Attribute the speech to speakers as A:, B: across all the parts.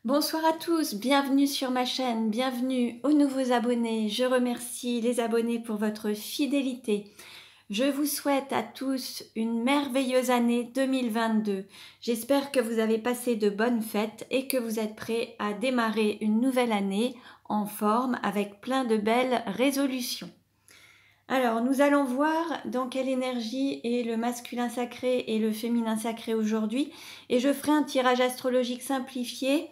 A: Bonsoir à tous, bienvenue sur ma chaîne, bienvenue aux nouveaux abonnés. Je remercie les abonnés pour votre fidélité. Je vous souhaite à tous une merveilleuse année 2022. J'espère que vous avez passé de bonnes fêtes et que vous êtes prêts à démarrer une nouvelle année en forme avec plein de belles résolutions. Alors, nous allons voir dans quelle énergie est le masculin sacré et le féminin sacré aujourd'hui. Et je ferai un tirage astrologique simplifié,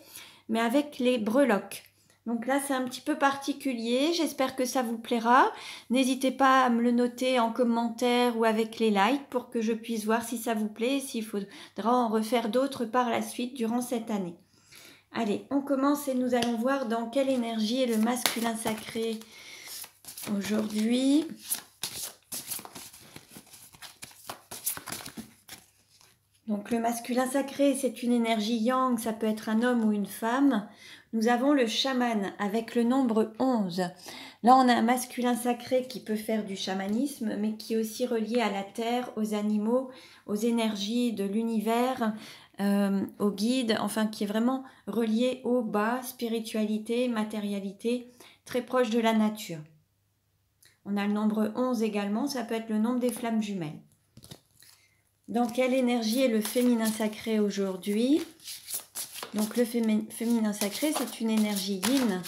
A: mais avec les breloques. Donc là, c'est un petit peu particulier. J'espère que ça vous plaira. N'hésitez pas à me le noter en commentaire ou avec les likes pour que je puisse voir si ça vous plaît et s'il faudra en refaire d'autres par la suite durant cette année. Allez, on commence et nous allons voir dans quelle énergie est le masculin sacré aujourd'hui. Donc le masculin sacré, c'est une énergie yang, ça peut être un homme ou une femme. Nous avons le chaman avec le nombre 11. Là, on a un masculin sacré qui peut faire du chamanisme, mais qui est aussi relié à la terre, aux animaux, aux énergies de l'univers, aux guides, enfin qui est vraiment relié au bas, spiritualité, matérialité, très proche de la nature. On a le nombre 11 également, ça peut être le nombre des flammes jumelles. Dans quelle énergie est le féminin sacré aujourd'hui? Donc le féminin sacré, c'est une énergie yin,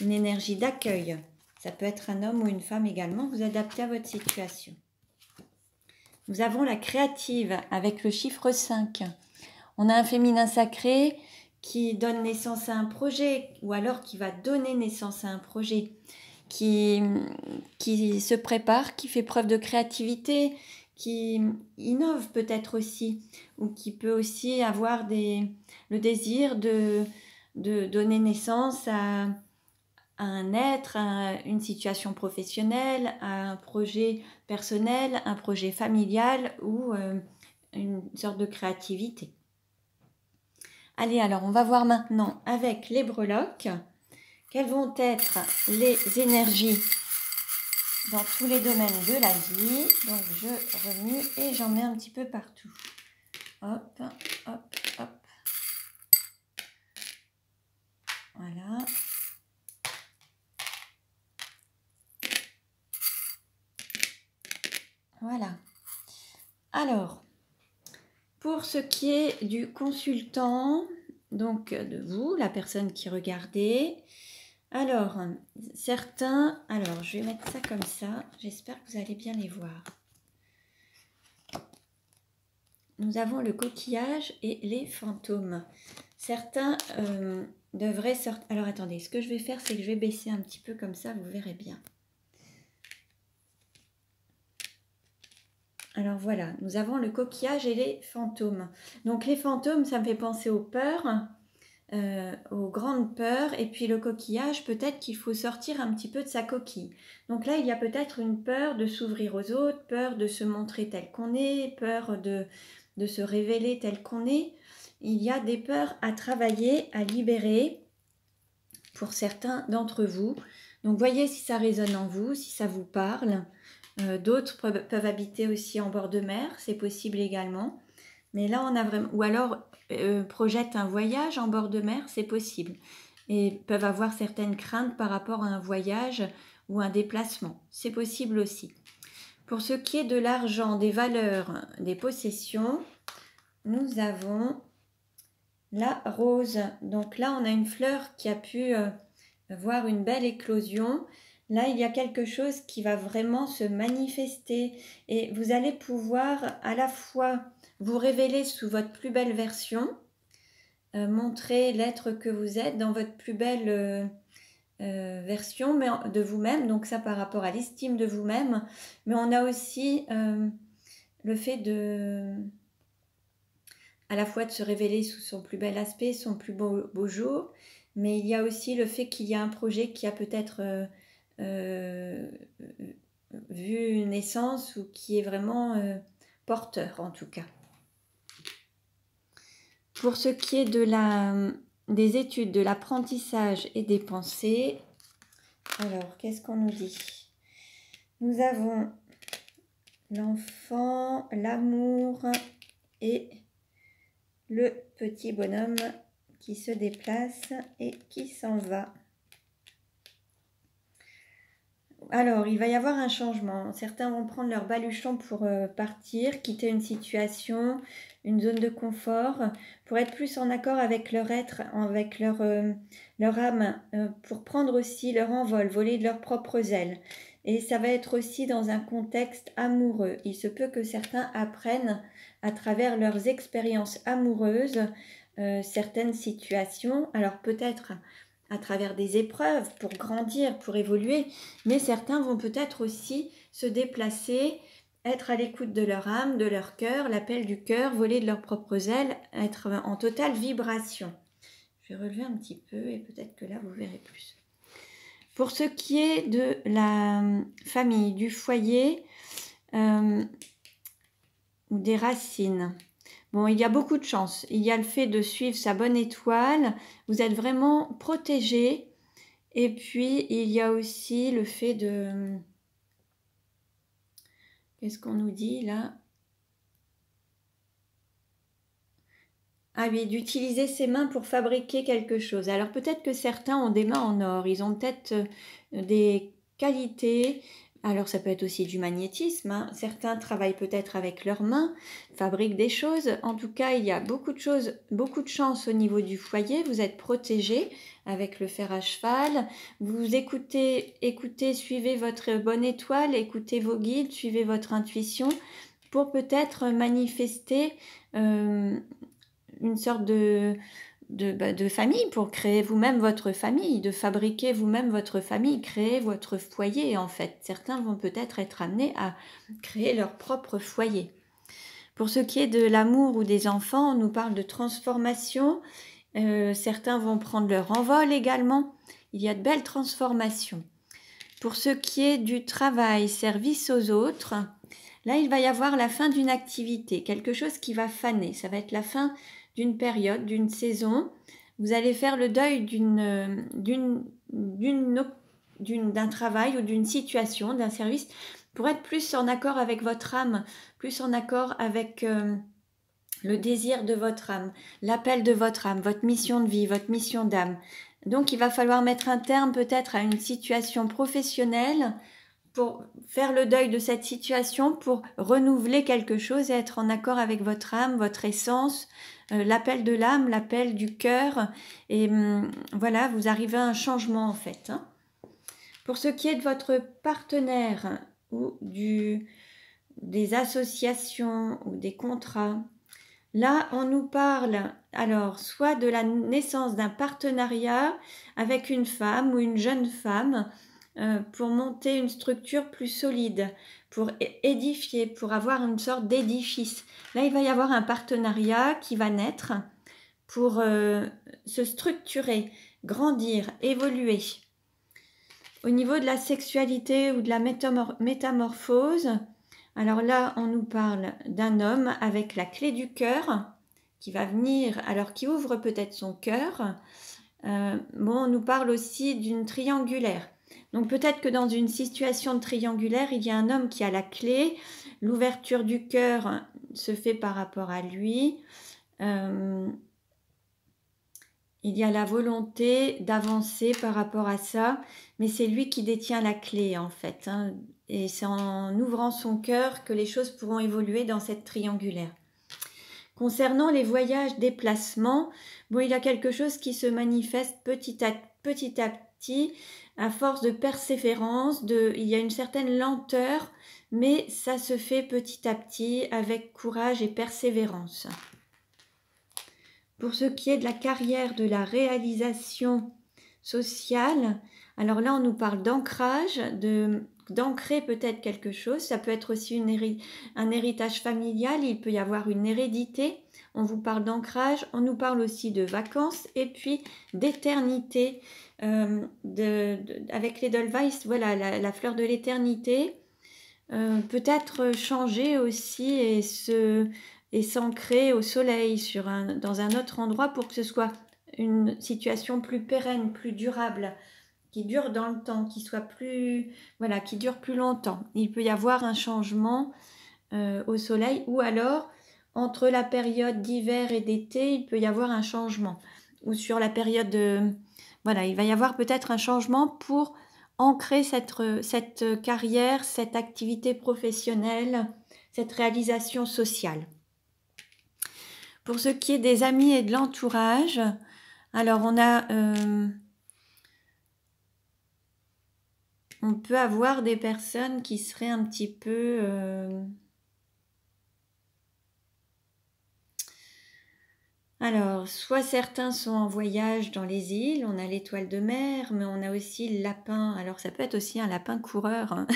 A: une énergie d'accueil. Ça peut être un homme ou une femme également, vous adaptez à votre situation. Nous avons la créative avec le chiffre 5. On a un féminin sacré qui donne naissance à un projet ou alors qui va donner naissance à un projet, qui se prépare, qui fait preuve de créativité, qui innove peut-être aussi, ou qui peut aussi avoir le désir de donner naissance à un être, à une situation professionnelle, à un projet personnel, un projet familial ou une sorte de créativité. Allez, alors on va voir maintenant avec les breloques quelles vont être les énergies dans tous les domaines de la vie. Donc je remue et j'en mets un petit peu partout. Hop, hop, hop. Voilà. Voilà. Alors, pour ce qui est du consultant, donc de vous, la personne qui regardez, alors, certains, alors je vais mettre ça comme ça, j'espère que vous allez bien les voir. Nous avons le coquillage et les fantômes. Certains devraient sortir. Alors attendez, ce que je vais faire, c'est que je vais baisser un petit peu comme ça, vous verrez bien. Alors voilà, nous avons le coquillage et les fantômes. Donc les fantômes, ça me fait penser aux peurs, aux grandes peurs. Et puis le coquillage, peut-être qu'il faut sortir un petit peu de sa coquille. Donc là, il y a peut-être une peur de s'ouvrir aux autres, peur de se montrer tel qu'on est, peur de se révéler tel qu'on est. Il y a des peurs à travailler, à libérer pour certains d'entre vous. Donc voyez si ça résonne en vous, si ça vous parle. D'autres peuvent habiter aussi en bord de mer, c'est possible également. Mais là, on a vraiment... Ou alors, projettent un voyage en bord de mer, c'est possible. Et peuvent avoir certaines craintes par rapport à un voyage ou un déplacement. C'est possible aussi. Pour ce qui est de l'argent, des valeurs, des possessions, nous avons la rose. Donc là, on a une fleur qui a pu voir une belle éclosion. Là, il y a quelque chose qui va vraiment se manifester et vous allez pouvoir à la fois vous révéler sous votre plus belle version, montrer l'être que vous êtes dans votre plus belle version de vous-même, donc ça par rapport à l'estime de vous-même, mais on a aussi le fait à la fois de se révéler sous son plus bel aspect, son plus beau jour, mais il y a aussi le fait qu'il y a un projet qui a peut-être vu naissance ou qui est vraiment porteur en tout cas. Pour ce qui est des études, de l'apprentissage et des pensées, alors qu'est-ce qu'on nous dit? Nous avons l'enfant, l'amour et le petit bonhomme qui se déplace et qui s'en va. Alors, il va y avoir un changement. Certains vont prendre leur baluchon pour partir, quitter une situation, une zone de confort, pour être plus en accord avec leur être, avec leur âme, pour prendre aussi leur envol, voler de leurs propres ailes. Et ça va être aussi dans un contexte amoureux. Il se peut que certains apprennent à travers leurs expériences amoureuses certaines situations. Alors peut-être à travers des épreuves pour grandir, pour évoluer, mais certains vont peut-être aussi se déplacer, être à l'écoute de leur âme, de leur cœur, l'appel du cœur, voler de leurs propres ailes, être en totale vibration. Je vais relever un petit peu et peut-être que là vous verrez plus. Pour ce qui est de la famille, du foyer ou des racines, bon, il y a beaucoup de chance. Il y a le fait de suivre sa bonne étoile. Vous êtes vraiment protégé. Et puis, il y a aussi le fait de... Qu'est-ce qu'on nous dit là? Ah oui, d'utiliser ses mains pour fabriquer quelque chose. Alors peut-être que certains ont des mains en or. Ils ont peut-être des qualités. Alors ça peut être aussi du magnétisme, hein. Certains travaillent peut-être avec leurs mains, fabriquent des choses. En tout cas, il y a beaucoup de choses, beaucoup de chance au niveau du foyer. Vous êtes protégé avec le fer à cheval. Vous écoutez, suivez votre bonne étoile, écoutez vos guides, suivez votre intuition pour peut-être manifester une sorte de famille, pour créer vous-même votre famille, de fabriquer vous-même votre famille, créer votre foyer en fait. Certains vont peut-être être amenés à créer leur propre foyer. Pour ce qui est de l'amour ou des enfants, on nous parle de transformation. Certains vont prendre leur envol également. Il y a de belles transformations. Pour ce qui est du travail, service aux autres, là il va y avoir la fin d'une activité, quelque chose qui va faner. Ça va être la fin d'une période, d'une saison. Vous allez faire le deuil d'un travail ou d'une situation, d'un service, pour être plus en accord avec votre âme, plus en accord avec le désir de votre âme, l'appel de votre âme, votre mission de vie, votre mission d'âme. Donc il va falloir mettre un terme peut-être à une situation professionnelle pour faire le deuil de cette situation, pour renouveler quelque chose et être en accord avec votre âme, votre essence, l'appel de l'âme, l'appel du cœur. Et voilà, vous arrivez à un changement en fait. Hein. Pour ce qui est de votre partenaire ou des associations ou des contrats, là, on nous parle alors soit de la naissance d'un partenariat avec une femme ou une jeune femme pour monter une structure plus solide, pour édifier, pour avoir une sorte d'édifice. Là, il va y avoir un partenariat qui va naître pour se structurer, grandir, évoluer. Au niveau de la sexualité ou de la métamorphose, alors là, on nous parle d'un homme avec la clé du cœur qui va venir, alors qui ouvre peut-être son cœur. On nous parle aussi d'une triangulaire. Donc peut-être que dans une situation de triangulaire, il y a un homme qui a la clé. L'ouverture du cœur se fait par rapport à lui. Il y a la volonté d'avancer par rapport à ça, mais c'est lui qui détient la clé en fait. Hein. Et c'est en ouvrant son cœur que les choses pourront évoluer dans cette triangulaire. Concernant les voyages, déplacements, il y a quelque chose qui se manifeste petit à petit, à force de persévérance, il y a une certaine lenteur, mais ça se fait petit à petit avec courage et persévérance. Pour ce qui est de la carrière, de la réalisation sociale, alors là on nous parle d'ancrage, d'ancrer peut-être quelque chose, ça peut être aussi un héritage familial, il peut y avoir une hérédité, on vous parle d'ancrage, on nous parle aussi de vacances et puis d'éternité, avec l'Edelweiss, voilà la fleur de l'éternité, peut-être changer aussi et s'ancrer au soleil dans un autre endroit pour que ce soit une situation plus pérenne, plus durable, qui dure dans le temps, qui dure plus longtemps. Il peut y avoir un changement au soleil ou alors entre la période d'hiver et d'été, il peut y avoir un changement. ou sur la période de... Voilà, il va y avoir peut-être un changement pour ancrer cette carrière, cette activité professionnelle, cette réalisation sociale. Pour ce qui est des amis et de l'entourage, alors on peut avoir des personnes qui seraient un petit peu... Alors, soit certains sont en voyage dans les îles, on a l'étoile de mer, mais on a aussi le lapin. Alors, ça peut être aussi un lapin coureur, hein.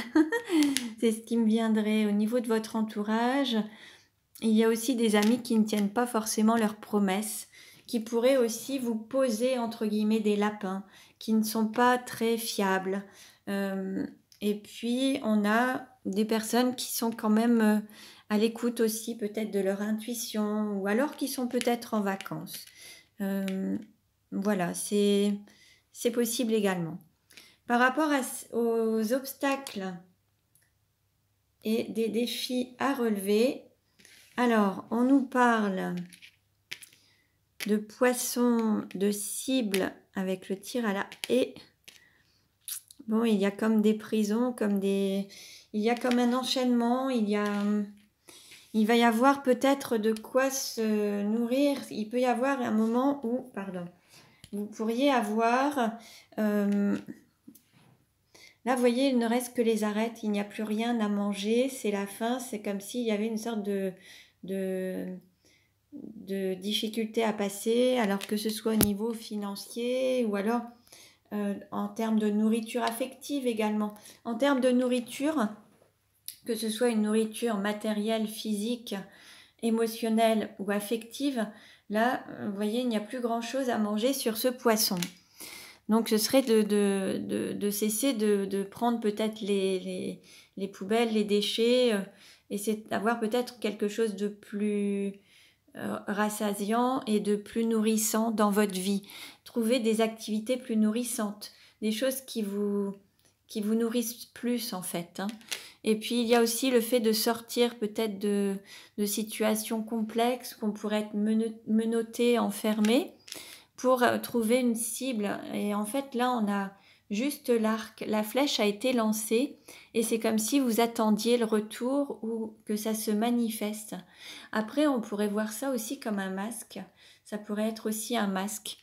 A: C'est ce qui me viendrait au niveau de votre entourage. Il y a aussi des amis qui ne tiennent pas forcément leurs promesses, qui pourraient aussi vous poser, entre guillemets, des lapins, qui ne sont pas très fiables. Et puis, on a des personnes qui sont quand même à l'écoute aussi peut-être de leur intuition, ou alors qui sont peut-être en vacances. Voilà, c'est possible également. Par rapport aux obstacles et des défis à relever, alors on nous parle de poissons, de cibles avec le tir à la haie. Bon, il y a comme des prisons, il y a comme un enchaînement, il va y avoir peut-être de quoi se nourrir. Il peut y avoir un moment où, pardon, vous pourriez avoir... là, vous voyez, il ne reste que les arêtes, il n'y a plus rien à manger, c'est la faim, c'est comme s'il y avait une sorte de difficulté à passer, alors que ce soit au niveau financier ou alors en termes de nourriture affective également. En termes de nourriture, que ce soit une nourriture matérielle, physique, émotionnelle ou affective, là, vous voyez, il n'y a plus grand-chose à manger sur ce poisson. Donc, ce serait de cesser de prendre peut-être les poubelles, les déchets, et c'est d'avoir peut-être quelque chose de plus rassasiant et de plus nourrissant dans votre vie. Trouver des activités plus nourrissantes, des choses qui vous nourrissent plus en fait, hein. Et puis il y a aussi le fait de sortir peut-être de situations complexes qu'on pourrait être menotté, enfermé, pour trouver une cible. Et en fait là on a juste l'arc, la flèche a été lancée et c'est comme si vous attendiez le retour ou que ça se manifeste. Après on pourrait voir ça aussi comme un masque, ça pourrait être aussi un masque.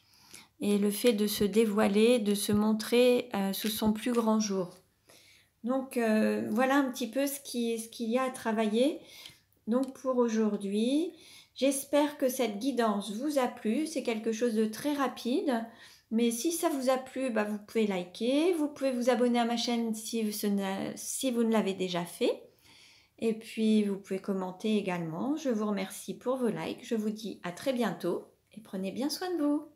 A: Et le fait de se dévoiler, de se montrer sous son plus grand jour. Donc voilà un petit peu ce qu'il y a à travailler. Donc pour aujourd'hui, j'espère que cette guidance vous a plu. C'est quelque chose de très rapide. Mais si ça vous a plu, bah, vous pouvez liker. Vous pouvez vous abonner à ma chaîne si vous ne l'avez déjà fait. Et puis vous pouvez commenter également. Je vous remercie pour vos likes. Je vous dis à très bientôt et prenez bien soin de vous.